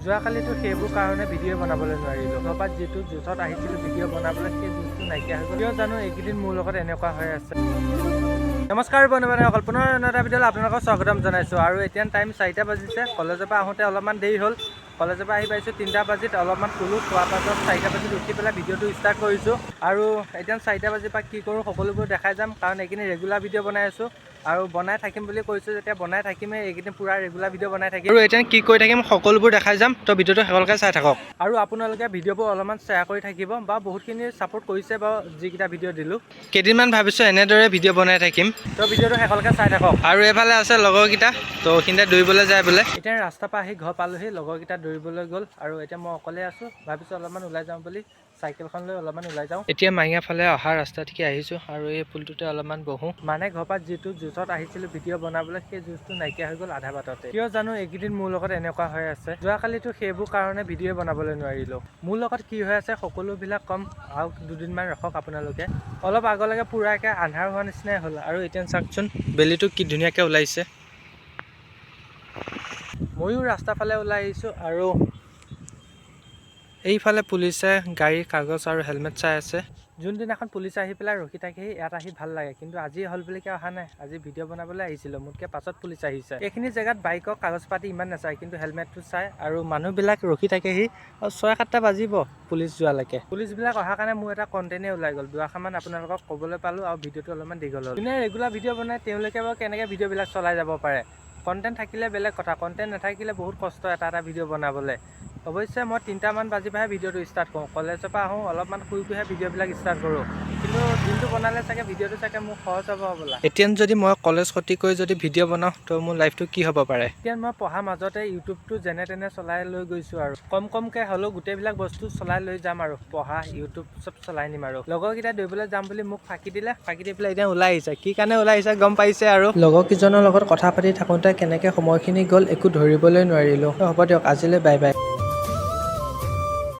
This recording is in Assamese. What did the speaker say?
যোৱাকালিতো সেইবোৰ কাৰণে ভিডিঅ' বনাবলৈ নোৱাৰিলোঁ। ঘৰপাত যিটো জোচত আহিছিলোঁ ভিডিঅ' বনাবলৈ, সেই জোচটো নাইকিয়া হৈ গ'ল। কিয় জানো এইকেইদিন মোৰ লগত এনেকুৱা হৈ আছে। নমস্কাৰ বন্ধু-বান্ধৱীসকল, পুনৰ এটা ভিডিঅ'লৈ আপোনালোকক স্বাগতম জনাইছোঁ। আৰু এতিয়া টাইম 4টা বাজিছে। কলেজৰ পৰা আহোঁতে অলপমান দেৰি হ'ল। কলেজৰ পৰা আহি পাইছোঁ 3টা বাজিত, অলপমান শুলোঁ। খোৱাৰ পাছত 4টা বাজিত উঠি পেলাই ভিডিঅ'টো ষ্টাৰ্ট কৰিছোঁ। আৰু এতিয়া 4টা বাজিৰ পৰা কি কৰোঁ সকলোবোৰ দেখাই যাম, কাৰণ এইখিনি ৰেগুলাৰ ভিডিঅ' বনাই আছোঁ। আৰু বনাই থাকিম বুলি কৈছোঁ যেতিয়া বনাই থাকিমেই, এইকেইদিন পুৰা ৰেগুলাৰ ভিডিঅ' বনাই থাকিম। আৰু এতিয়া কি কৰি থাকিম সকলোবোৰ দেখাই যাম, তো ভিডিঅ'টো শেষলৈকে চাই থাকক। আৰু আপোনালোকে ভিডিঅ'বোৰ অলপমান শ্বেয়াৰ কৰি থাকিব, বা বহুতখিনি ছাপোৰ্ট কৰিছে বাৰু যিকেইটা ভিডিঅ' দিলোঁ। কেইদিনমান ভাবিছোঁ এনেদৰে ভিডিঅ' বনাই থাকিম, তো ভিডিঅ'টো শেষলৈকে চাই থাকক। আৰু এইফালে আছে লগৰকেইটা, তো এইখিনিতে দৌৰিবলৈ যায় বোলে। এতিয়া ৰাস্তাৰ পৰা আহি ঘৰ পালোহি, লগৰকেইটা দৌৰিবলৈ গ'ল। আৰু এতিয়া মই অকলে আছোঁ, ভাবিছোঁ অলপমান ওলাই যাওঁ বুলি, চাইকেলখন লৈ অলপমান ওলাই যাওঁ। এতিয়া মাইঙা ফালে অহা ৰাস্তালৈকে আহিছোঁ, আৰু এই পুলটোতে অলপমান বহোঁ। মানে ঘৰপাত যিটো জোচত আহিছিলোঁ ভিডিঅ' বনাবলৈ, সেই জোচটো নাইকিয়া হৈ গ'ল আধা বাটতে। কিয় জানো এইকেইদিন মোৰ লগত এনেকুৱা হৈ আছে। যোৱাকালিতো সেইবোৰ কাৰণে ভিডিঅ' বনাবলৈ নোৱাৰিলোঁ। মোৰ লগত কি হৈ আছে সকলোবিলাক কম, আৰু দুদিনমান ৰখক আপোনালোকে। অলপ আগলৈকে পুৰাকৈ আন্ধাৰ হোৱা নিচিনাই হ'ল, আৰু এতিয়া চাওকচোন বেলিটো কি ধুনীয়াকৈ ওলাইছে। ময়ো ৰাস্তাৰ ফালে ওলাই আহিছোঁ, আৰু এইফালে পুলিচে গাড়ীৰ কাগজ আৰু হেলমেট চাই আছে। যোনদিনাখন পুলিচে আহি পেলাই ৰখি থাকেহি, ইয়াত আহি ভাল লাগে। কিন্তু আজি হ'ল বুলিকে অহা নাই, আজি ভিডিঅ' বনাবলৈ আহিছিলোঁ। মোতকৈ পাছত পুলিচ আহিছে। এইখিনি জেগাত বাইকৰ কাগজ পাতি ইমান নাচায়, কিন্তু হেলমেটটো চায়, আৰু মানুহবিলাক ৰখি থাকেহি। আৰু 6-7টা বাজিব পুলিচ যোৱালৈকে। পুলিচবিলাক অহাৰ কাৰণে মোৰ এটা কণ্টেণ্টেই ওলাই গ'ল। দুআষাৰমান আপোনালোকক ক'বলৈ পালোঁ, আৰু ভিডিঅ'টো অলপমান দীঘল হ'ল। যোনে ৰেগুলাৰ ভিডিঅ' বনায় তেওঁলোকে বাৰু কেনেকৈ ভিডিঅ'বিলাক চলাই যাব পাৰে। কণ্টেণ্ট থাকিলে বেলেগ কথা, কণ্টেণ্ট নাথাকিলে বহুত কষ্ট এটা ভিডিঅ' বনাবলৈ। অৱশ্যে মই 3টামান বাজিৰ পৰাহে ভিডিঅ'টো ষ্টাৰ্ট কৰোঁ। কলেজৰ পৰা আহোঁ অলপমান শুই ভিডিঅ'বিলাক ষ্টাৰ্ট কৰোঁ। কিন্তু দিনটো বনালে চাগে ভিডিঅ'টো চাগে মোৰ সহজ হ'ব হ'বলা। এতিয়া যদি মই কলেজ ক্ষতি কৰি যদি ভিডিঅ' বনাওঁ, তো মোৰ লাইফটো কি হ'ব পাৰে। এতিয়া মই পঢ়াৰ মাজতে ইউটিউবটো যেনে তেনে চলাই লৈ গৈছোঁ, আৰু কমকৈ হ'লেও গোটেইবিলাক বস্তু চলাই লৈ যাম, আৰু পঢ়া ইউটিউব চব চলাই নিম। আৰু লগৰকেইটা দৌৰিবলৈ যাম বুলি মোক ফাঁকি দিলে, ফাঁকি দি পেলাই এতিয়া ওলাই আহিছে। কি কাৰণে ওলাই আহিছে গম পাইছে। আৰু লগৰকেইজনৰ লগত কথা পাতি থাকোঁতে কেনেকৈ সময়খিনি গ'ল একো ধৰিবলৈ নোৱাৰিলোঁ। হ'ব দিয়ক, আজিলৈ বাই বাই।